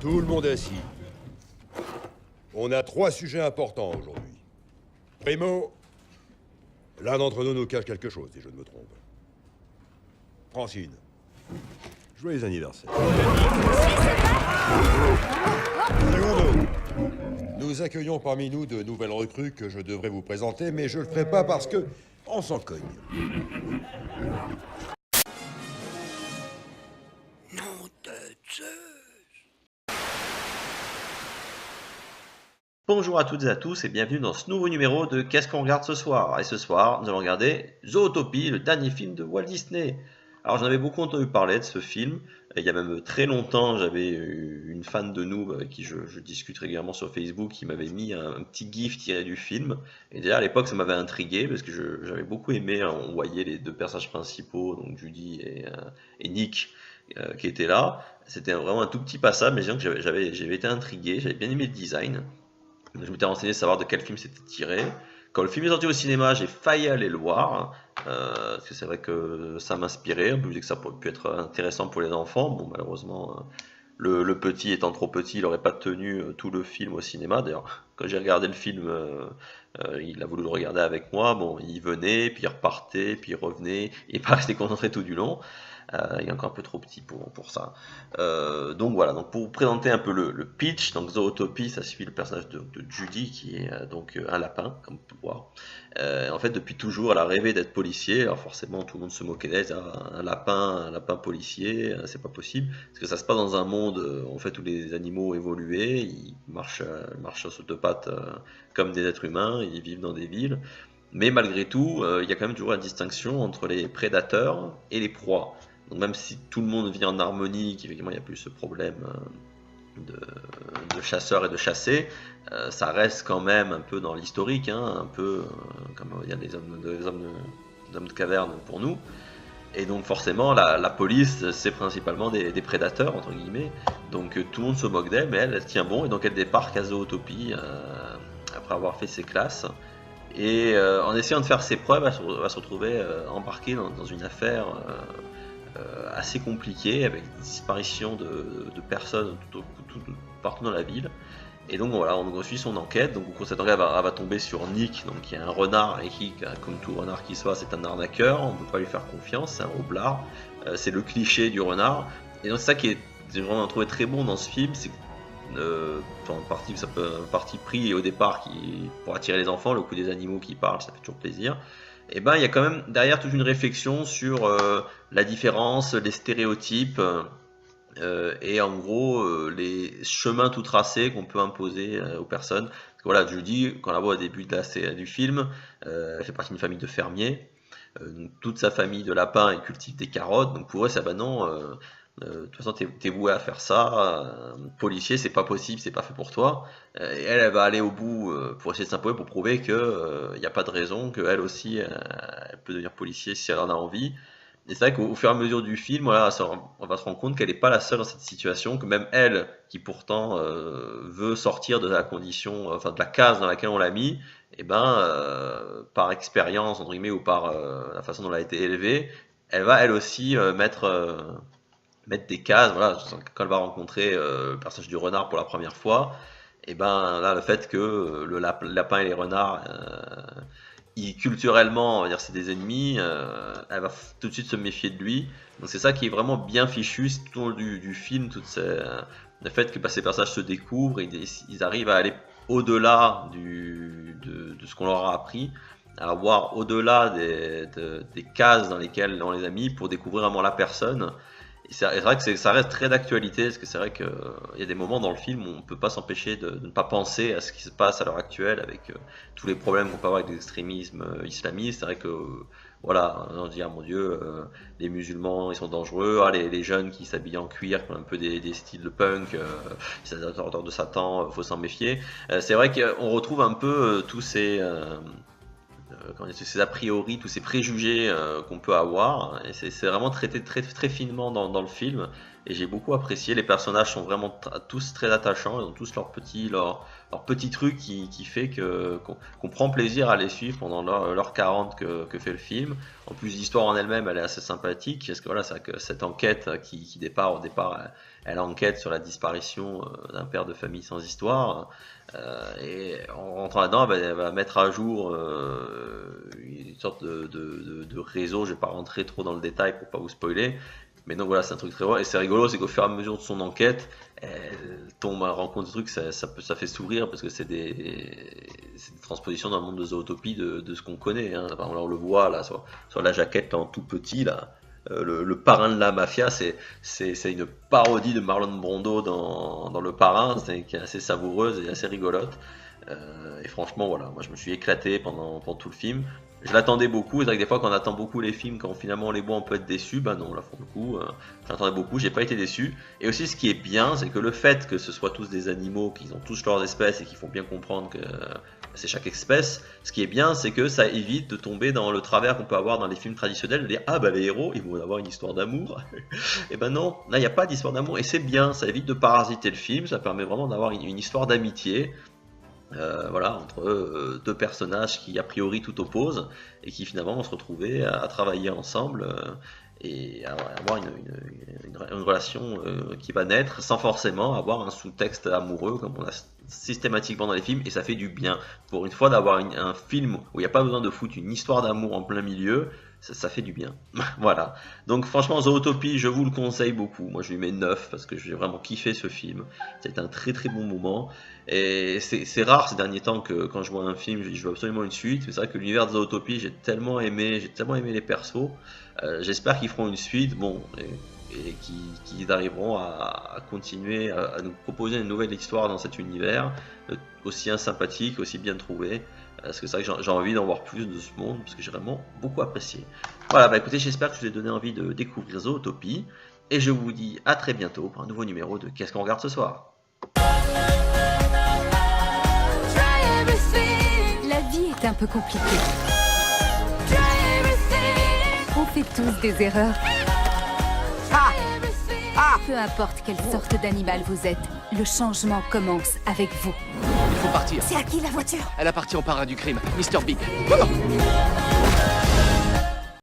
Tout le monde assis. On a 3 sujets importants aujourd'hui. Primo, l'un d'entre nous cache quelque chose, si je ne me trompe. Francine, joyeux anniversaire. Secondo, nous accueillons parmi nous de nouvelles recrues que je devrais vous présenter, mais je le ferai pas parce que on s'en cogne. Bonjour à toutes et à tous et bienvenue dans ce nouveau numéro de Qu'est-ce qu'on regarde ce soir? Et ce soir, nous allons regarder Zootopie, le dernier film de Walt Disney. Alors j'en avais beaucoup entendu parler de ce film. Il y a même très longtemps, j'avais une fan de nous avec qui je discute régulièrement sur Facebook qui m'avait mis un petit gif tiré du film. Et déjà à l'époque, ça m'avait intrigué parce que j'avais beaucoup aimé. On voyait les deux personnages principaux, donc Judy et Nick, qui étaient là. C'était vraiment un tout petit passage, mais disons que j'avais été intrigué. J'avais bien aimé le design. Je m'étais renseigné de savoir de quel film c'était tiré. Quand le film est sorti au cinéma, j'ai failli aller le voir, parce que c'est vrai que ça m'inspirait. Je me disais que ça pourrait pu être intéressant pour les enfants. Bon, malheureusement, le petit étant trop petit, il n'aurait pas tenu tout le film au cinéma. D'ailleurs, quand j'ai regardé le film, il a voulu le regarder avec moi. Bon, il venait, puis il repartait, puis il revenait. Il n'est pas resté concentré tout du long. Il est encore un peu trop petit pour ça. Donc voilà, donc pour vous présenter un peu le pitch, donc Zootopie, ça suit le personnage de Judy qui est donc un lapin, comme on peut le voir. En fait, depuis toujours, elle a rêvé d'être policier. Alors forcément, tout le monde se moquait d'elle. Un lapin policier, c'est pas possible, parce que ça se passe dans un monde en fait où les animaux évolués, ils marchent sur 2 pattes comme des êtres humains, ils vivent dans des villes. Mais malgré tout, il y a quand même toujours la distinction entre les prédateurs et les proies. Donc même si tout le monde vit en harmonie, qu'effectivement il n'y a plus ce problème de chasseurs et de chassés, ça reste quand même un peu dans l'historique, hein, un peu comme il y a des hommes de caverne pour nous. Et donc forcément la police c'est principalement des prédateurs entre guillemets, donc tout le monde se moque d'elle, mais elle tient bon et donc elle débarque à Zootopie après avoir fait ses classes. Et en essayant de faire ses preuves, elle va se retrouver embarquée dans une affaire assez compliquée avec des disparitions de personnes partout dans la ville. Et donc voilà, on suit son enquête. Donc cette enquête elle va tomber sur Nick, donc qui est un renard et qui, comme tout renard qui soit, c'est un arnaqueur. On ne peut pas lui faire confiance, c'est un roblard. C'est le cliché du renard. Et donc c'est ça qui est vraiment trouvé très bon dans ce film, c'est ça peut un parti pris au départ pour attirer les enfants, le coup des animaux qui parlent, ça fait toujours plaisir. Et ben il y a quand même derrière toute une réflexion sur la différence, les stéréotypes et en gros les chemins tout tracés qu'on peut imposer aux personnes. Parce que voilà, je dis quand on la voit au début du film, elle fait partie d'une famille de fermiers. Donc, toute sa famille de lapins et cultive des carottes. Donc pour eux, ça non. De toute façon, t'es voué à faire ça. Policier, c'est pas possible, c'est pas fait pour toi. Et elle va aller au bout pour essayer de s'imposer, pour prouver que il n'y a pas de raison, qu'elle aussi, elle peut devenir policier si elle en a envie. Et c'est vrai qu'au fur et à mesure du film, voilà, on va se rendre compte qu'elle n'est pas la seule dans cette situation, que même elle, qui pourtant veut sortir de la condition, enfin de la case dans laquelle on l'a mis, et par expérience entre guillemets ou par la façon dont elle a été élevée, elle va elle aussi mettre des cases. Voilà, quand elle va rencontrer le personnage du renard pour la première fois, et là le fait que le lapin et les renards culturellement on va dire c'est des ennemis, elle va tout de suite se méfier de lui. Donc c'est ça qui est vraiment bien fichu, c'est tout au long du film, le fait que ces personnages se découvrent et ils arrivent à aller au-delà de ce qu'on leur a appris, à voir au-delà des cases dans lesquelles on les a mis pour découvrir vraiment la personne. Et c'est vrai que ça reste très d'actualité, parce que c'est vrai qu'il y a des moments dans le film où on ne peut pas s'empêcher de ne pas penser à ce qui se passe à l'heure actuelle avec tous les problèmes qu'on peut avoir avec l'extrémisme islamiste. C'est vrai que voilà, on se dit ah mon Dieu, les musulmans ils sont dangereux, les jeunes qui s'habillent en cuir, qui ont un peu des styles de punk, c'est des adorateurs de Satan, faut s'en méfier. C'est vrai qu'on retrouve un peu tous ces a priori, tous ces préjugés qu'on peut avoir, et c'est vraiment traité très, très finement dans le film, et j'ai beaucoup apprécié. Les personnages sont vraiment tous très attachants, ils ont tous leur petit truc qui fait qu'on prend plaisir à les suivre pendant l'heure 40 que fait le film. En plus, l'histoire en elle-même, elle est assez sympathique, parce que voilà, c'est que cette enquête qui au départ, elle enquête sur la disparition d'un père de famille sans histoire, et en rentrant là-dedans, elle va mettre à jour une sorte de réseau. Je vais pas rentrer trop dans le détail pour pas vous spoiler, mais donc voilà, c'est un truc très drôle, et c'est rigolo, c'est qu'au fur et à mesure de son enquête, elle tombe à la rencontre de trucs, ça fait sourire, parce que c'est des transpositions dans le monde de Zootopie de ce qu'on connaît, hein. Par exemple, là, on le voit là sur la jaquette en tout petit là. Le parrain de la mafia, c'est une parodie de Marlon Brando dans Le Parrain, qui est assez savoureuse et assez rigolote. Et franchement, voilà, moi je me suis éclaté pendant tout le film. Je l'attendais beaucoup, c'est vrai que des fois quand on attend beaucoup les films, quand finalement on les voit on peut être déçu, bah non, là pour le coup, j'attendais beaucoup, j'ai pas été déçu. Et aussi ce qui est bien, c'est que le fait que ce soit tous des animaux, qu'ils ont tous leurs espèces et qu'ils font bien comprendre que c'est chaque espèce, ce qui est bien, c'est que ça évite de tomber dans le travers qu'on peut avoir dans les films traditionnels, de dire ah bah les héros ils vont avoir une histoire d'amour. Et ben non, là il n'y a pas d'histoire d'amour, et c'est bien, ça évite de parasiter le film, ça permet vraiment d'avoir une histoire d'amitié. Voilà, entre deux personnages qui a priori tout opposent et qui finalement vont se retrouver à travailler ensemble, et à avoir une relation qui va naître sans forcément avoir un sous-texte amoureux comme on a systématiquement dans les films, et ça fait du bien pour une fois d'avoir un film où il n'y a pas besoin de foutre une histoire d'amour en plein milieu. Ça fait du bien. Voilà. Donc franchement, Zootopie, je vous le conseille beaucoup. Moi je lui mets 9 parce que j'ai vraiment kiffé ce film. C'est un très très bon moment. Et c'est rare ces derniers temps que quand je vois un film, je dis je veux absolument une suite. Mais c'est vrai que l'univers de Zootopie, j'ai tellement aimé les persos. J'espère qu'ils feront une suite. Bon, et qu'ils arriveront à continuer à nous proposer une nouvelle histoire dans cet univers, aussi sympathique, aussi bien trouvé. Parce que c'est vrai que j'ai envie d'en voir plus de ce monde, parce que j'ai vraiment beaucoup apprécié. Voilà, bah écoutez, j'espère que je vous ai donné envie de découvrir Zootopie, et je vous dis à très bientôt pour un nouveau numéro de Qu'est-ce qu'on regarde ce soir? La vie est un peu compliquée. On fait tous des erreurs. Peu importe quelle sorte d'animal vous êtes, le changement commence avec vous. Il faut partir. C'est à qui la voiture? Elle appartient au parrain du crime, Mr. Big. Comment?